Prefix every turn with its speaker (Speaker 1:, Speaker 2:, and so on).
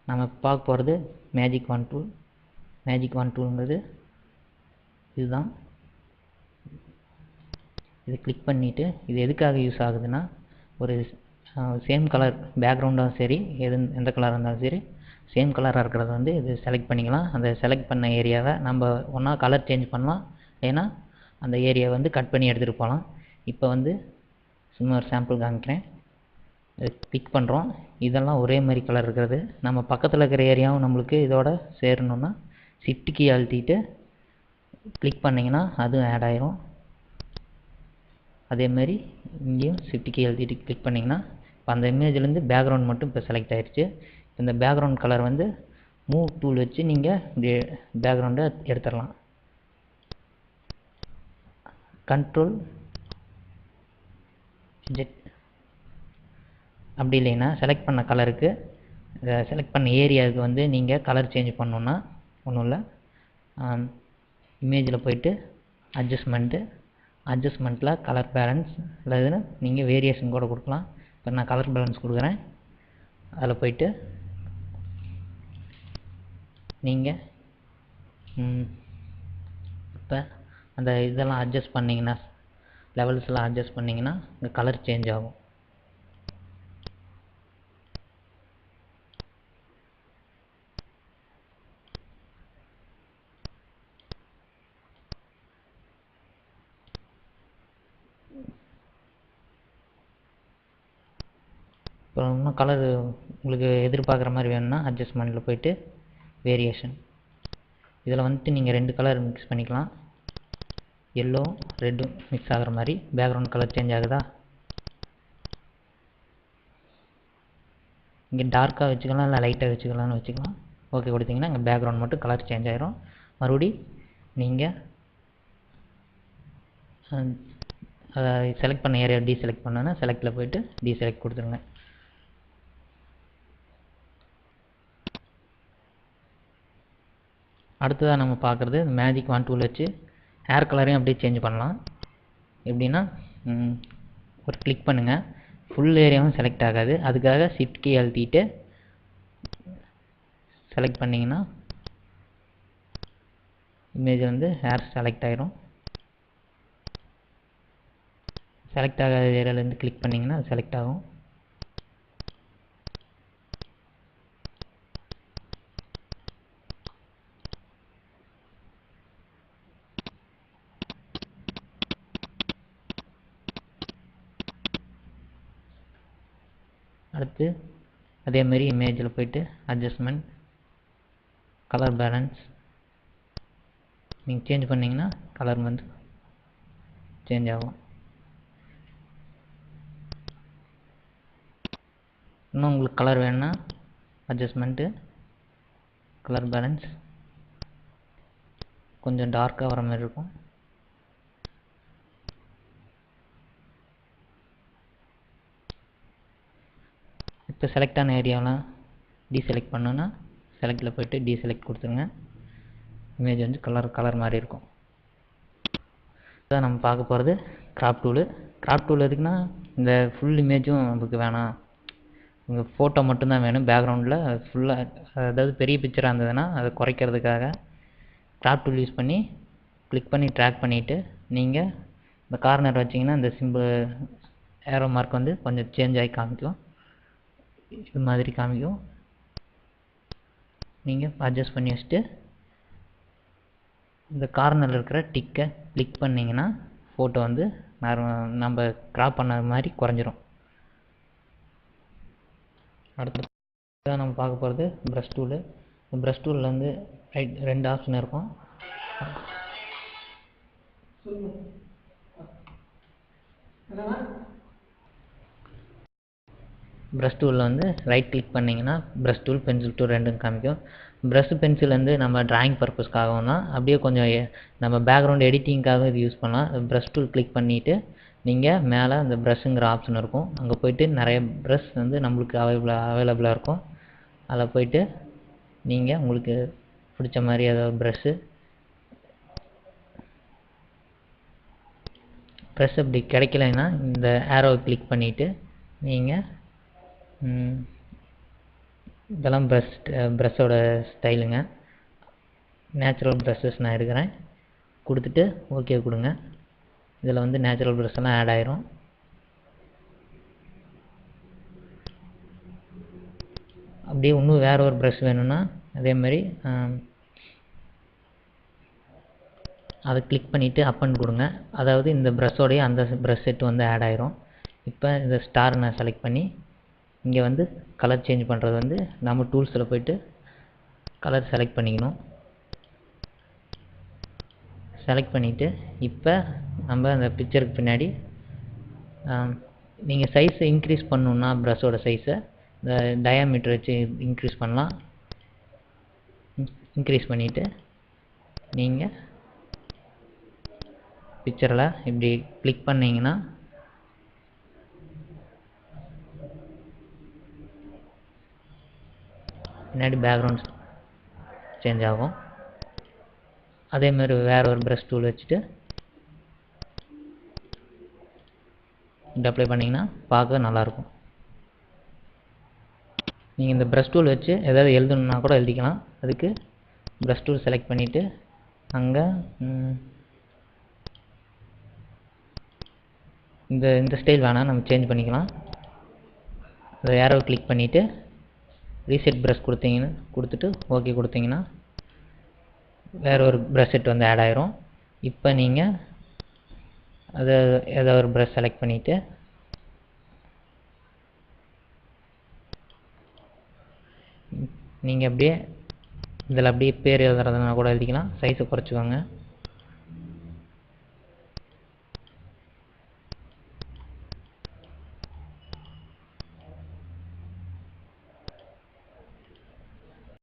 Speaker 1: நம்ம பார்க்க போகிறது மேஜிக் வான் டூல். மேஜிக் வான் டூல்ங்கிறது இதுதான். இது கிளிக் பண்ணிவிட்டு இது எதுக்காக யூஸ் ஆகுதுன்னா, ஒரு சேம் கலர் பேக்ரவுண்டாகவும் சரி எந்த கலராக இருந்தாலும் சரி சேம் கலராக இருக்கிறத வந்து இது செலக்ட் பண்ணிக்கலாம். அந்த செலக்ட் பண்ண ஏரியாவை நம்ம ஒன்றா கலர் சேஞ்ச் பண்ணலாம், ஏன்னா அந்த ஏரியாவை வந்து கட் பண்ணி எடுத்துகிட்டு போகலாம். இப்போ வந்து சும்மா ஒரு சாம்பிள் காமிக்கிறேன். கிளிக் பண்ணுறோம், இதெல்லாம் ஒரே மாதிரி கலர் இருக்கிறது. நம்ம பக்கத்தில் இருக்கிற ஏரியாவும் நம்மளுக்கு இதோட சேரணுன்னா ஷிஃப்ட் கீ அழுத்திட்டு கிளிக் பண்ணிங்கன்னா அதுவும் ஆட் ஆயிரும். அதேமாரி இங்கேயும் ஷிஃப்ட் கீ அழுத்திட்டு கிளிக் பண்ணிங்கன்னா இப்போ அந்த இமேஜ்லேருந்து பேக்ரவுண்ட் மட்டும் இப்போ செலக்ட் ஆயிடுச்சு. இந்த பேக்ரவுண்ட் கலர் வந்து மூவ் டூல் வச்சு நீங்கள் இப்படி பேக்ரவுண்டை எடுத்துடலாம். Control jet. அப்படி இல்லைன்னா செலக்ட் பண்ண கலருக்கு செலக்ட் பண்ண ஏரியாவுக்கு வந்து நீங்கள் கலர் சேஞ்ச் பண்ணணுன்னா ஒன்றும் இல்லை, இமேஜில் போயிட்டு அட்ஜஸ்ட்மெண்ட்டில் கலர் பேலன்ஸ் இல்லைன்னு நீங்கள் வேரியேஷன் கூட கொடுக்கலாம். இப்போ நான் கலர் பேலன்ஸ் கொடுக்குறேன். அதில் போயிட்டு நீங்கள் இப்போ அந்த இதெல்லாம் அட்ஜஸ்ட் பண்ணிங்கன்னா, லெவல்ஸ்லாம் அட்ஜஸ்ட் பண்ணிங்கன்னா இந்த கலர் சேஞ்ச் ஆகும். அப்புறம் இன்னும் கலர் உங்களுக்கு எதிர்பார்க்குற மாதிரி வேணும்னா அட்ஜஸ்ட்மெண்ட்டில் போயிட்டு வேரியேஷன், இதில் வந்துட்டு நீங்கள் 2 கலர் மிக்ஸ் பண்ணிக்கலாம். எல்லோ ரெட்டும் மிக்ஸ் ஆகிற மாதிரி பேக்ரவுண்ட் கலர் சேஞ்ச் ஆகுதா. இங்கே டார்க்காக வச்சுக்கலாம், இல்லை லைட்டாக வச்சுக்கலாம்னு வச்சுக்கலாம். ஓகே கொடுத்தீங்கன்னா இங்கே பேக்ரவுண்ட் மட்டும் கலர் சேஞ்ச் ஆகிரும். மறுபடி நீங்கள் செலக்ட் பண்ண ஏரியா டீசெலக்ட் பண்ணோன்னா செலக்டில் போயிட்டு டீசெலக்ட் கொடுத்துருங்க. அடுத்ததாக நம்ம பார்க்குறது மேஜிக் வான் டூல் வச்சு ஹேர் கலரையும் அப்படியே சேஞ்ச் பண்ணலாம். எப்படின்னா ஒரு கிளிக் பண்ணுங்கள், ஃபுல் ஏரியாவும் செலக்ட் ஆகாது. அதுக்காக ஷிஃப்ட் கீ அழுத்திட்டு செலக்ட் பண்ணிங்கன்னா இமேஜ் வந்து ஹேர் செலக்ட் ஆகிரும். செலக்ட் ஆகாத ஏரியாவிலேருந்து கிளிக் பண்ணிங்கன்னா அது செலக்ட் ஆகும். அடுத்து அதேமாரி இமேஜில் போயிட்டு அட்ஜஸ்ட்மெண்ட் கலர் பேலன்ஸ் நீங்கள் சேஞ்ச் பண்ணிங்கன்னா கலர் வந்து சேஞ்ச் ஆகும். இன்னும் உங்களுக்கு கலர் வேணும்னா அட்ஜஸ்ட்மெண்ட்டு கலர் பேலன்ஸ் கொஞ்சம் டார்க்காக வர மாதிரி இருக்கும். இப்போ செலக்ட் ஆன ஏரியாவெலாம் டீசெலக்ட் பண்ணோன்னா செலக்டில் போய்ட்டு டீசெலக்ட் கொடுத்துருங்க. இமேஜ் வந்து கலர் மாதிரி இருக்கும். இதான் நம்ம பார்க்க போகிறது கிராப் டூலு. கிராப் டூல் எதுக்குன்னா, இந்த ஃபுல் இமேஜும் நமக்கு வேணாம், உங்கள் ஃபோட்டோ மட்டும்தான் வேணும் பேக்ரவுண்டில் ஃபுல்லாக, அதாவது பெரிய பிக்சராக இருந்ததுன்னா அதை குறைக்கிறதுக்காக கிராப் டூல் யூஸ் பண்ணி கிளிக் பண்ணி ட்ராக் பண்ணிவிட்டு நீங்கள் இந்த கார்னர் வச்சிங்கன்னா இந்த சிம்பிள் ஏரோ மார்க் வந்து கொஞ்சம் சேஞ்ச் ஆகி காமிக்கும். இது மாதிரி காமிக்கும். நீங்கள் அட்ஜஸ்ட் பண்ணி வச்சுட்டு இந்த கார்னரில் இருக்கிற டிக்கை கிளிக் பண்ணிங்கன்னா ஃபோட்டோ வந்து நம்ம கிராப் பண்ண மாதிரி குறைஞ்சிரும். அடுத்து நம்ம பார்க்க போகிறது ப்ரஷ் டூலு. ப்ரஷ் டூலில் வந்து ரைட் 2 ஆப்ஷன் இருக்கும். ப்ரஷ் டூலில் வந்து ரைட் கிளிக் பண்ணிங்கன்னா ப்ரஷ் டூல் பென்சில் டூல் ரெண்டும் காமிக்கும். ப்ரஷ் பென்சில் வந்து நம்ம டிராயிங் பர்பஸ்க்காகவும் தான், அப்படியே கொஞ்சம் நம்ம பேக்ரவுண்ட் எடிட்டிங்காகவும் இது யூஸ் பண்ணலாம். ப்ரஷ் டூல் கிளிக் பண்ணிவிட்டு நீங்கள் மேலே அந்த ப்ரஷ்ங்கிற ஆப்ஷன் இருக்கும், அங்கே போய்ட்டு நிறைய ப்ரஷ் வந்து நம்மளுக்கு அவைலபிளாக இருக்கும். அதில் போய்ட்டு நீங்கள் உங்களுக்கு பிடிச்ச மாதிரி ஏதாவது ப்ரஷ் அப்படி கிடைக்கலைன்னா இந்த ஆரோவை கிளிக் பண்ணிவிட்டு நீங்கள் இதெல்லாம் ப்ரஷ்ஷோட ஸ்டைலுங்க. நேச்சுரல் ப்ரஷஸ் நான் எடுக்கிறேன், கொடுத்துட்டு ஓகே கொடுங்க. இதில் வந்து நேச்சுரல் ப்ரஷ் எல்லாம் ஆட் ஆயிரும். அப்படியே இன்னும் வேறு ஒரு ப்ரஷ் வேணும்னா அதே மாதிரி அதை கிளிக் பண்ணிவிட்டு அப்பன் கொடுங்க. அதாவது இந்த ப்ரஷ்ஷோடைய அந்த ப்ரஷ் செட் வந்து ஆட் ஆயிரும். இப்போ இந்த ஸ்டார் நான் செலக்ட் பண்ணி இங்கே வந்து கலர் சேஞ்ச் பண்ணுறது வந்து நம்ம டூல்ஸில் போய்ட்டு கலர் செலக்ட் பண்ணிக்கணும். செலக்ட் பண்ணிவிட்டு இப்போ நம்ம அந்த பிக்சருக்கு பின்னாடி நீங்கள் சைஸை இன்க்ரீஸ் பண்ணணுன்னா ப்ரஷ்ஷோட சைஸை இந்த டயாமீட்டர் வச்சு இன்க்ரீஸ் பண்ணலாம். இன்க்ரீஸ் பண்ணிவிட்டு நீங்கள் பிக்சரில் இப்படி கிளிக் பண்ணிங்கன்னா பின்னாடி பேக்ரவுண்ட் சேஞ்ச் ஆகும். அதேமாதிரி வேறு ஒரு ப்ரஷ் டூல் வச்சுட்டு இப்படி அப்ளை பண்ணிங்கன்னா பார்க்க நல்லாயிருக்கும். நீங்கள் இந்த ப்ரஷ் டூல் வச்சு எதாவது எழுதணுன்னா கூட எழுதிக்கலாம். அதுக்கு ப்ரஷ் டூல் செலக்ட் பண்ணிவிட்டு அங்கே இந்த ஸ்டைல் வேணால் நம்ம சேஞ்ச் பண்ணிக்கலாம். அதை ஏரோவை கிளிக் பண்ணிவிட்டு ரீசெட் ப்ரஷ் கொடுத்துட்டு ஓகே கொடுத்தீங்கன்னா வேறு ஒரு ப்ரஷ் செட் வந்து ஆட் ஆயிரும். இப்போ நீங்கள் அதை ஏதோ ஒரு ப்ரஷ் செலக்ட் பண்ணிவிட்டு நீங்கள் அப்படியே இதில் அப்படியே பேர் எழுதுறதுனா கூட எழுதிக்கலாம். சைஸை குறைச்சிக்கோங்க.